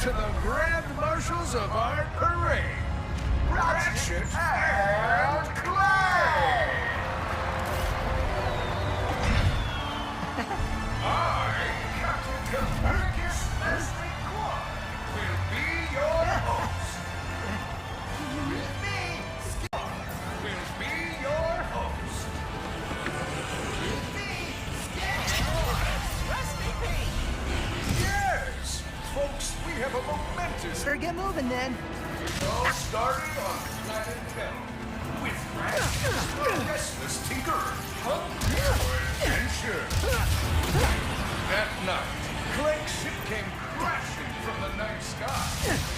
to the Grand Marshals of our parade, Ratchet and Clank! I, Captain Copernicus Leslie Quad, will be your host. Me, Skip, will be your host. Me, Skip, Rusty Pete. Yes, folks, we have a momentous... Better get moving then. It all started on planet Hell with Ratchet, the restless tinkerer, hungry for adventure. That night, Clank's ship came crashing from the night sky.